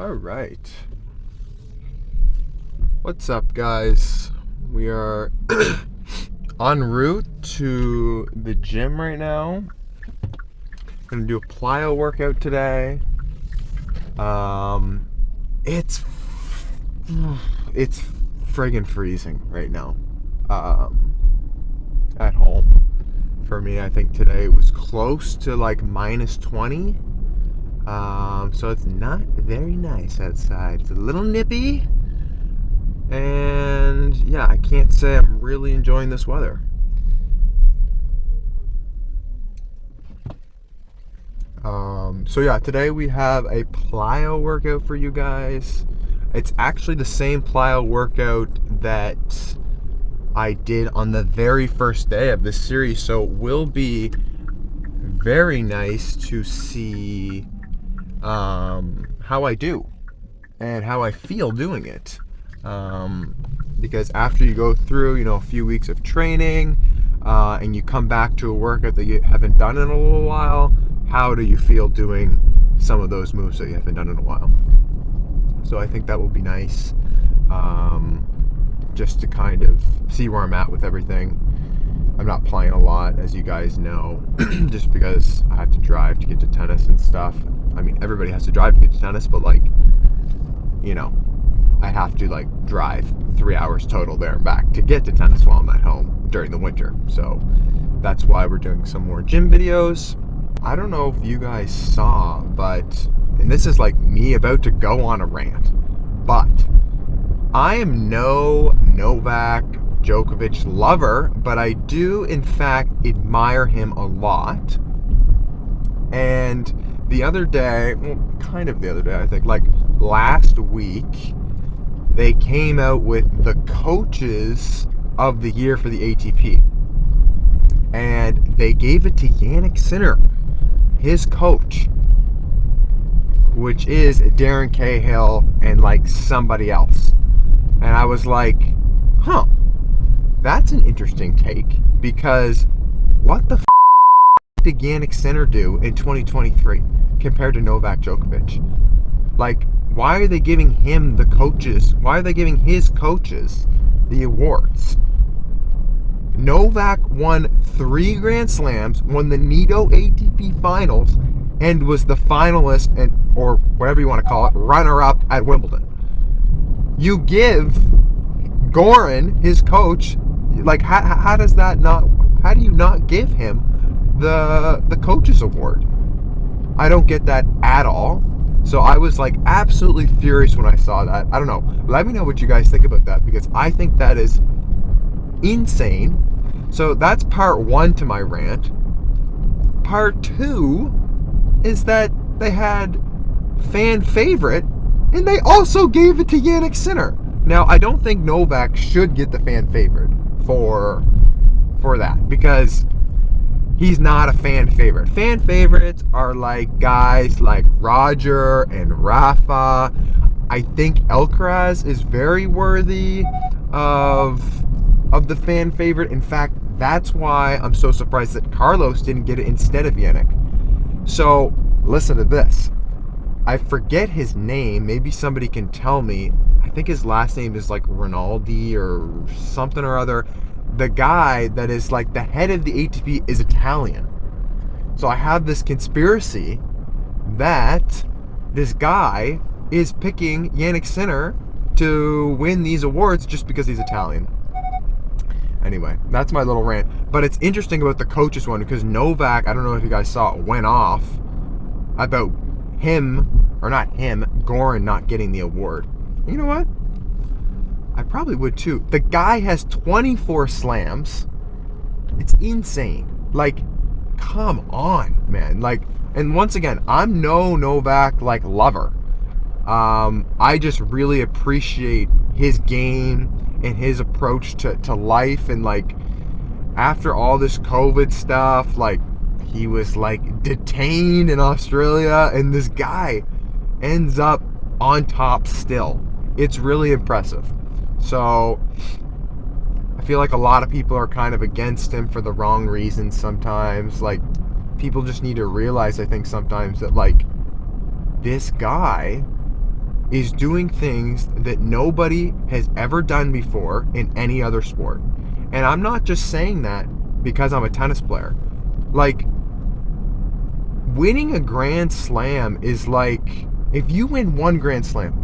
All right. What's up, guys? We are en route to the gym right now. Gonna do a plyo workout today. It's it's friggin' freezing right now. At home. For me, I think today it was close to like minus 20. So it's not very nice outside. It's a little nippy. And yeah, I can't say I'm really enjoying this weather. So yeah, today we have a plyo workout for you guys. It's actually the same plyo workout that I did on the very first day of this series, so it will be very nice to see how I do and how I feel doing it. Because after you go through, a few weeks of training, and you come back to a workout that you haven't done in a little while, how do you feel doing some of those moves that you haven't done in a while? So I think that will be nice, just to kind of see where I'm at with everything. I'm not playing a lot, as you guys know, just because I have to drive to get to tennis and stuff. I mean, everybody has to drive to get to tennis, but I have to drive 3 hours total there and back to get to tennis while I'm at home during the winter. So that's why we're doing some more gym videos. I don't know if you guys saw, and this is like me about to go on a rant, but I am no Novak Djokovic lover, but I do in fact admire him a lot. And the other day, I think, last week, they came out with the coaches of the year for the ATP. And they gave it to Jannik Sinner, his coach, which is Darren Cahill and somebody else. And I was like, that's an interesting take, because what the did Jannik Sinner do in 2023 compared to Novak Djokovic? Why are they giving him the coaches? Why are they giving his coaches the awards? Novak won 3 Grand Slams, won the Nito ATP Finals, and was the finalist, or whatever you want to call it, runner-up at Wimbledon. You give Goran, his coach, how do you not give him the coaches award? I don't get that at all. So I was absolutely furious when I saw that. I don't know. Let me know what you guys think about that, because I think that is insane. So that's part 1 to my rant. Part 2 is that they had fan favorite, and they also gave it to Jannik Sinner. Now, I don't think Novak should get the fan favorite for that, because he's not a fan favorite. Fan favorites are guys like Roger and Rafa. I think Alcaraz is very worthy of the fan favorite. In fact, that's why I'm so surprised that Carlos didn't get it instead of Jannik. So, listen to this. I forget his name. Maybe somebody can tell me. I think his last name is Rinaldi or something or other. The guy that is the head of the ATP is Italian. So I have this conspiracy that this guy is picking Jannik Sinner to win these awards just because he's Italian. Anyway, that's my little rant. But it's interesting about the coaches one, because Novak, I don't know if you guys saw it, went off about Goran not getting the award. You know what? I probably would too. The guy has 24 slams. It's insane. Come on, man. And once again, I'm no Novak lover. I just really appreciate his game and his approach to life, and after all this COVID stuff, he was detained in Australia, and this guy ends up on top still. It's really impressive. So I feel like a lot of people are kind of against him for the wrong reasons sometimes. People just need to realize, I think, sometimes that this guy is doing things that nobody has ever done before in any other sport. And I'm not just saying that because I'm a tennis player. Like, winning a Grand Slam is like, if you win one Grand Slam,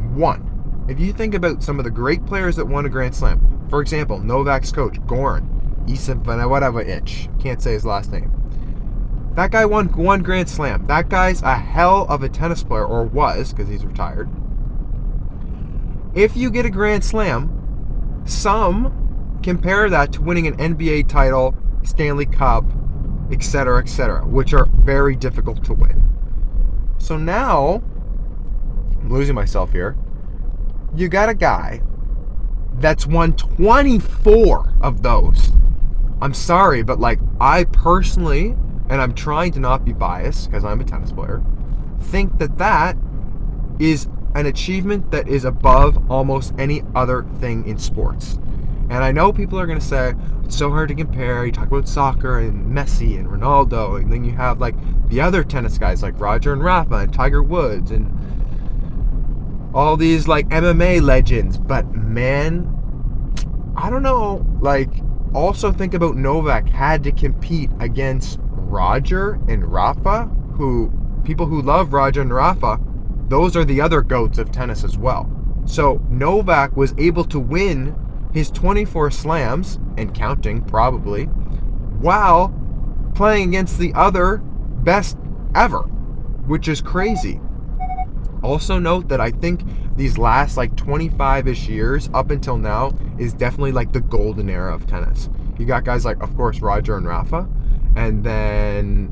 if you think about some of the great players that won a Grand Slam, for example, Novak's coach, Goran Ivanovic, can't say his last name. That guy won one Grand Slam. That guy's a hell of a tennis player, or was, because he's retired. If you get a Grand Slam, some compare that to winning an NBA title, Stanley Cup, etc., which are very difficult to win. So now, I'm losing myself here. You got a guy that's won 24 of those. I'm sorry, but like, I personally, and I'm trying to not be biased because I'm a tennis player, think that that is an achievement that is above almost any other thing in sports. And I know people are going to say, it's so hard to compare. You talk about soccer and Messi and Ronaldo, and then you have like the other tennis guys like Roger and Rafa and Tiger Woods and all these like MMA legends. But man, I don't know, like, also think about Novak had to compete against Roger and Rafa, who, people who love Roger and Rafa, those are the other GOATs of tennis as well. So Novak was able to win his 24 slams, and counting probably, while playing against the other best ever, which is crazy. Also note that I think these last like 25-ish years up until now is definitely like the golden era of tennis. You got guys like, of course, Roger and Rafa, and then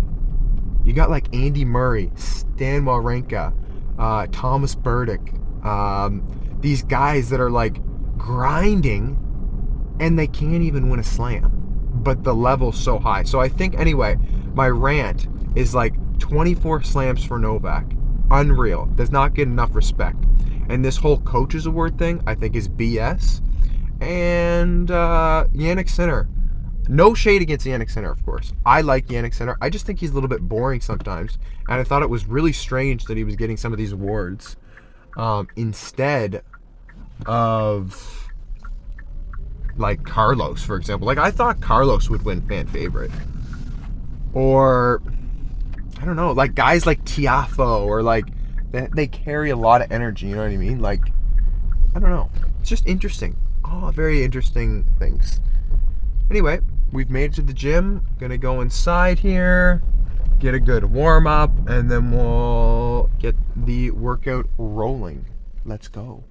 you got like Andy Murray, Stan Wawrinka, Thomas Burdick, these guys that are like grinding and they can't even win a slam, but the level's so high. So I think, anyway, my rant is like 24 slams for Novak. Unreal. Does not get enough respect. And this whole coaches award thing, I think, is BS. And Jannik Sinner. No shade against Jannik Sinner, of course. I like Jannik Sinner. I just think he's a little bit boring sometimes. And I thought it was really strange that he was getting some of these awards instead of like Carlos, for example. Like, I thought Carlos would win fan favorite. Or, I don't know, like guys like Tiafoe, or like, they carry a lot of energy, you know what I mean? Like, I don't know. It's just interesting. Oh, very interesting things. Anyway, we've made it to the gym. Gonna go inside here, get a good warm up, and then we'll get the workout rolling. Let's go.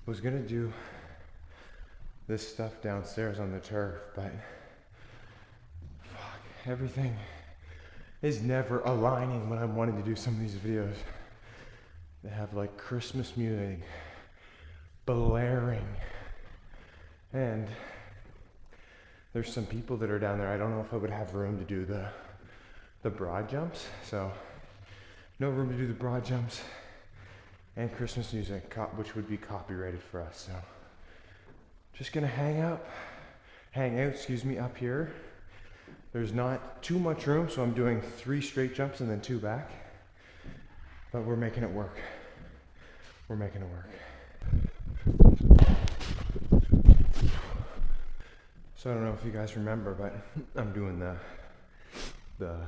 Was gonna do this stuff downstairs on the turf, but fuck, everything is never aligning when I'm wanting to do some of these videos. They have like Christmas music blaring, and there's some people that are down there. I don't know if I would have room to do the broad jumps, so no room to do the broad jumps and Christmas music, which would be copyrighted for us. So just gonna hang out, up here. There's not too much room, so I'm doing 3 straight jumps and then 2 back, but we're making it work. We're making it work. So I don't know if you guys remember, but I'm doing the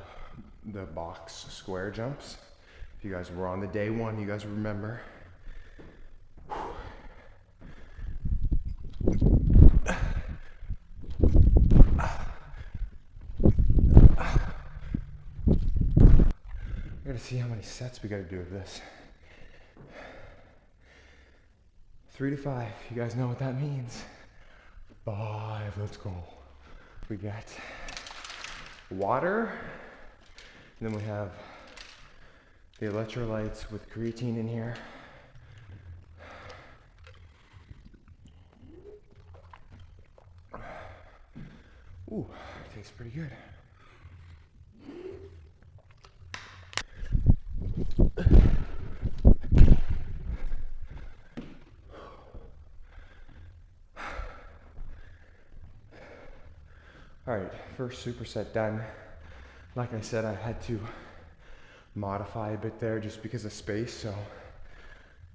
box square jumps. If you guys were on the day one, you guys remember. I gotta see how many sets we gotta do of this. 3 to 5, you guys know what that means. 5, let's go. We got water, and then we have the electrolytes with creatine in here. Ooh, tastes pretty good. All right, first superset done. Like I said, I had to modify a bit there just because of space, so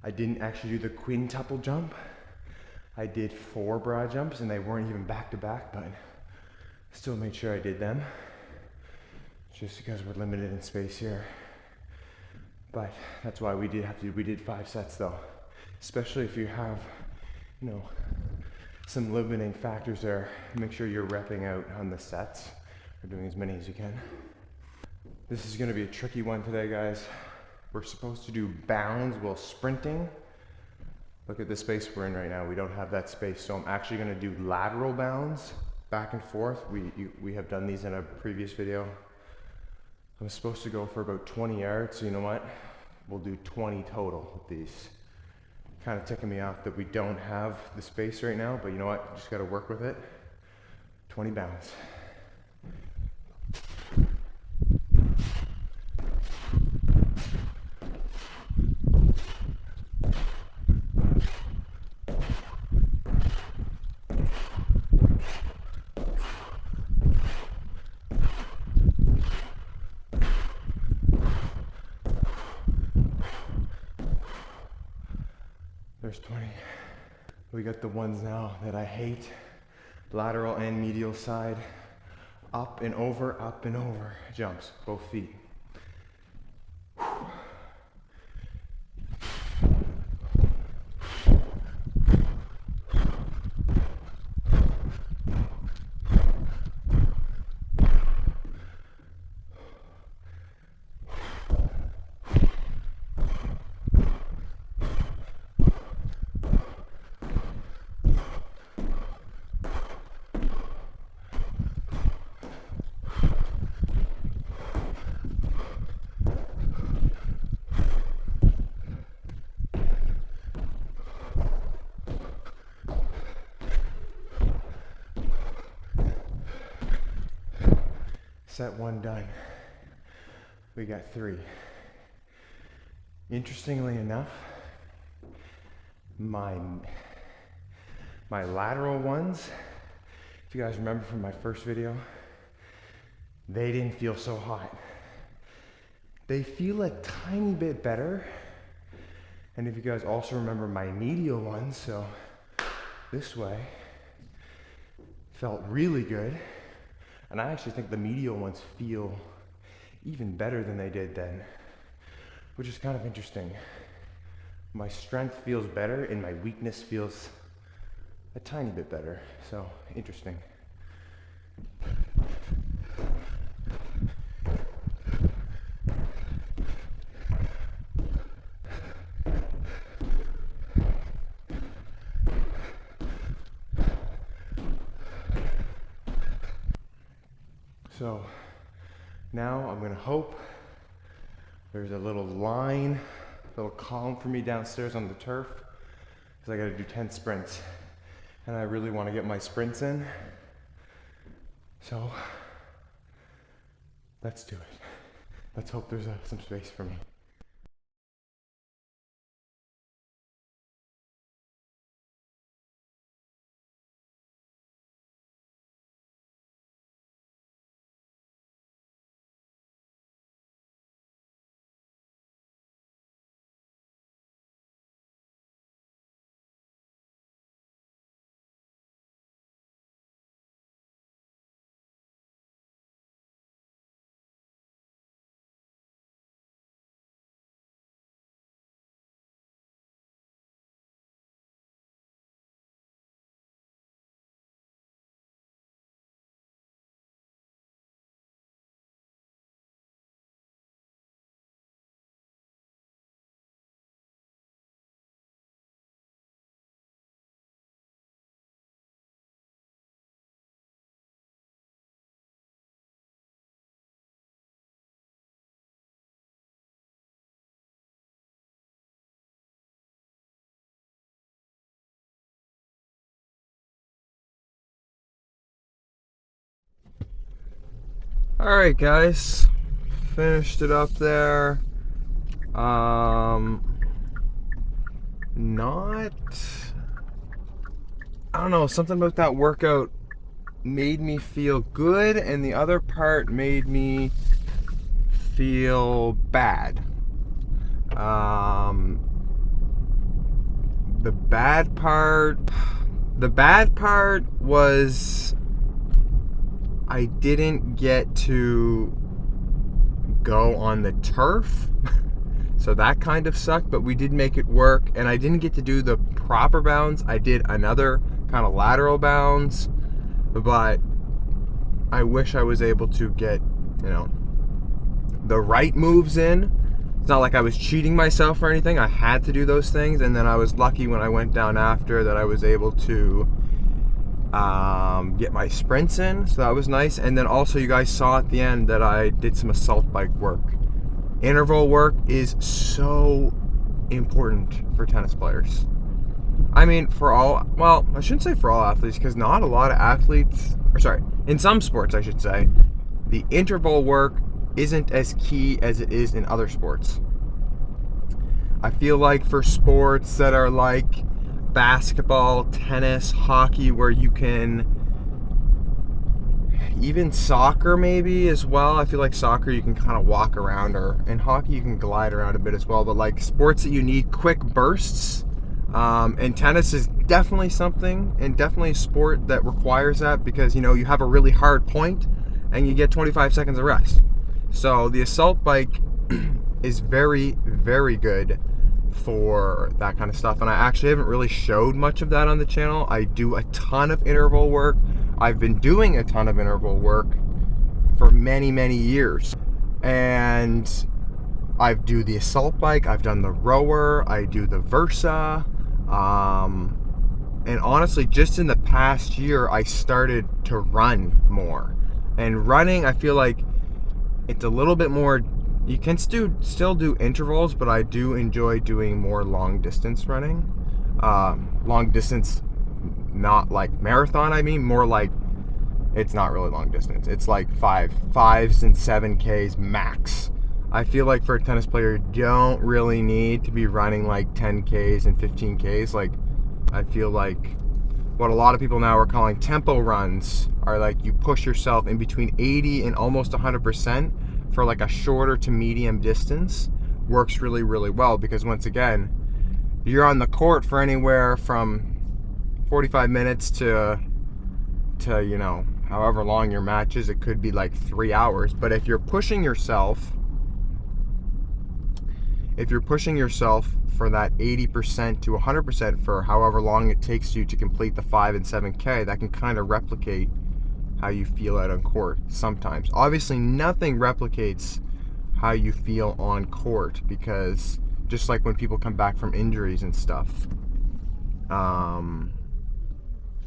I didn't actually do the quintuple jump. I did 4 broad jumps, and they weren't even back to back, but still made sure I did them, just because we're limited in space here. But that's why we did 5 sets though, especially if you have, you know, some limiting factors there. Make sure you're repping out on the sets, or doing as many as you can. This is gonna be a tricky one today, guys. We're supposed to do bounds while sprinting. Look at the space we're in right now. We don't have that space, so I'm actually gonna do lateral bounds, back and forth. We have done these in a previous video. I'm supposed to go for about 20 yards, so you know what? We'll do 20 total with these. Kind of ticking me off that we don't have the space right now, but you know what? Just gotta work with it. 20 bounds. There's 20. We got the ones now that I hate. Lateral and medial side. Up and over jumps, both feet. Set 1 done. We got 3. Interestingly enough, my lateral ones, if you guys remember from my first video, they didn't feel so hot. They feel a tiny bit better. And if you guys also remember my medial ones, so this way, felt really good. And I actually think the medial ones feel even better than they did then, which is kind of interesting. My strength feels better and my weakness feels a tiny bit better. So, interesting. So now I'm gonna hope there's a little line, a little column for me downstairs on the turf, because I gotta do 10 sprints. And I really wanna get my sprints in. So let's do it. Let's hope there's some space for me. Alright guys, finished it up there. Not, I don't know, something about that workout made me feel good, and the other part made me feel bad. The bad part was I didn't get to go on the turf. So that kind of sucked, but we did make it work, and I didn't get to do the proper bounds. I did another kind of lateral bounds, but I wish I was able to get, you know, the right moves in. It's not like I was cheating myself or anything. I had to do those things, and then I was lucky when I went down after that I was able to get my sprints in, so that was nice. And then also you guys saw at the end that I did some assault bike work. Interval work is so important for tennis players. I mean, for all, well, I shouldn't say for all athletes, because not a lot of athletes, or sorry, in some sports I should say, the interval work isn't as key as it is in other sports. I feel like for sports that are like basketball, tennis, hockey, where you can, even soccer maybe as well. I feel like soccer you can kind of walk around, or in hockey you can glide around a bit as well, but like sports that you need quick bursts, and tennis is definitely something, and definitely a sport that requires that, because, you know, you have a really hard point and you get 25 seconds of rest. So the assault bike is very, very good for that kind of stuff, and I actually haven't really showed much of that on the channel. I do a ton of interval work. I've been doing a ton of interval work for many years, and I do the assault bike, I've done the rower, I do the Versa, and honestly just in the past year I started to run more. And running, I feel like it's a little bit more, you can still do intervals, but I do enjoy doing more long distance running. Long distance, not like marathon, I mean more like, it's not really long distance, it's like 5s and 7Ks max. I feel like for a tennis player, you don't really need to be running like 10Ks and 15Ks. Like, I feel like what a lot of people now are calling tempo runs are like you push yourself in between 80 and almost 100% for like a shorter to medium distance. Works really well, because once again, you're on the court for anywhere from 45 minutes to you know, however long your match is. It could be like 3 hours, but if you're pushing yourself for that 80% to 100% for however long it takes you to complete the 5 and 7K, that can kind of replicate how you feel out on court sometimes. Obviously nothing replicates how you feel on court, because just like when people come back from injuries and stuff,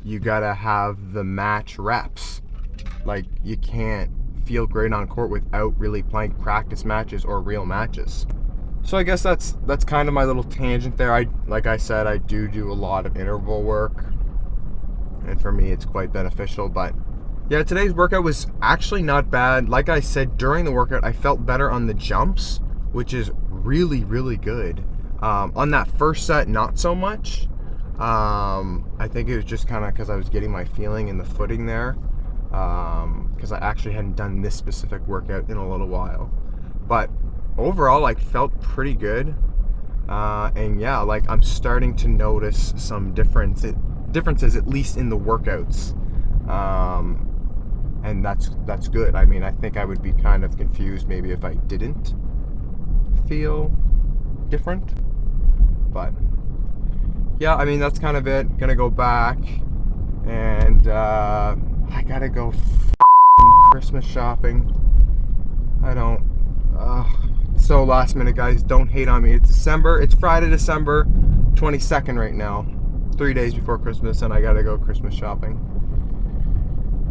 you gotta have the match reps. Like, you can't feel great on court without really playing practice matches or real matches. So I guess that's kind of my little tangent there. Like I said, I do a lot of interval work, and for me it's quite beneficial. But yeah, today's workout was actually not bad. Like I said, during the workout I felt better on the jumps, which is really good. On that first set, not so much. I think it was just kind of because I was getting my feeling in the footing there, because I actually hadn't done this specific workout in a little while. But overall, like, felt pretty good, and yeah, like, I'm starting to notice some differences, at least in the workouts, and that's good. I mean, I think I would be kind of confused maybe if I didn't feel different, but yeah, I mean, that's kind of it. Gonna go back, and I gotta go Christmas shopping. So last minute, guys, don't hate on me. It's December, it's Friday, December 22nd right now, 3 days before Christmas, and I gotta go Christmas shopping.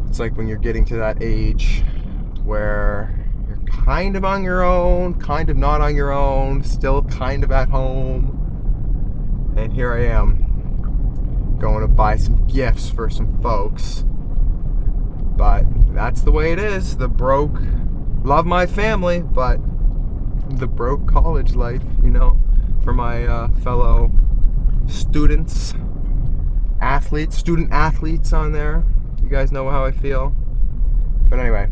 It's like when you're getting to that age where you're kind of on your own, kind of not on your own, still kind of at home, and here I am going to buy some gifts for some folks. But that's the way it is. The broke love my family, but the broke college life, you know, for my fellow students, athletes, student athletes on there. You guys know how I feel. But anyway,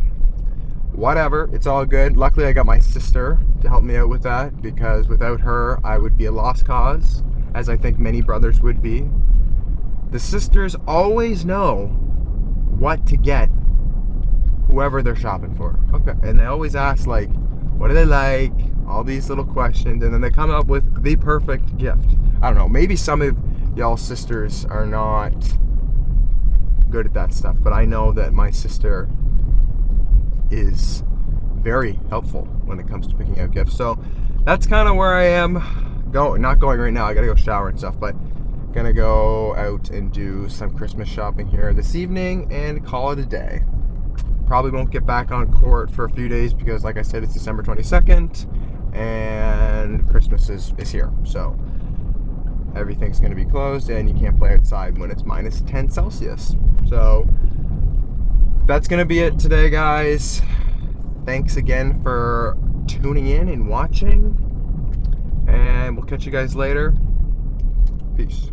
whatever, it's all good. Luckily, I got my sister to help me out with that, because without her, I would be a lost cause, as I think many brothers would be. The sisters always know what to get whoever they're shopping for. Okay, and they always ask, like, what do they like? All these little questions, and then they come up with the perfect gift. I don't know, maybe some of y'all sisters are not good at that stuff, but I know that my sister is very helpful when it comes to picking out gifts. So that's kind of where I am. Not going right now, I gotta go shower and stuff, but gonna go out and do some Christmas shopping here this evening and call it a day. Probably won't get back on court for a few days because, like I said, it's December 22nd and Christmas is here. So everything's going to be closed and you can't play outside when it's minus 10 Celsius. So that's going to be it today, guys. Thanks again for tuning in and watching. And we'll catch you guys later. Peace.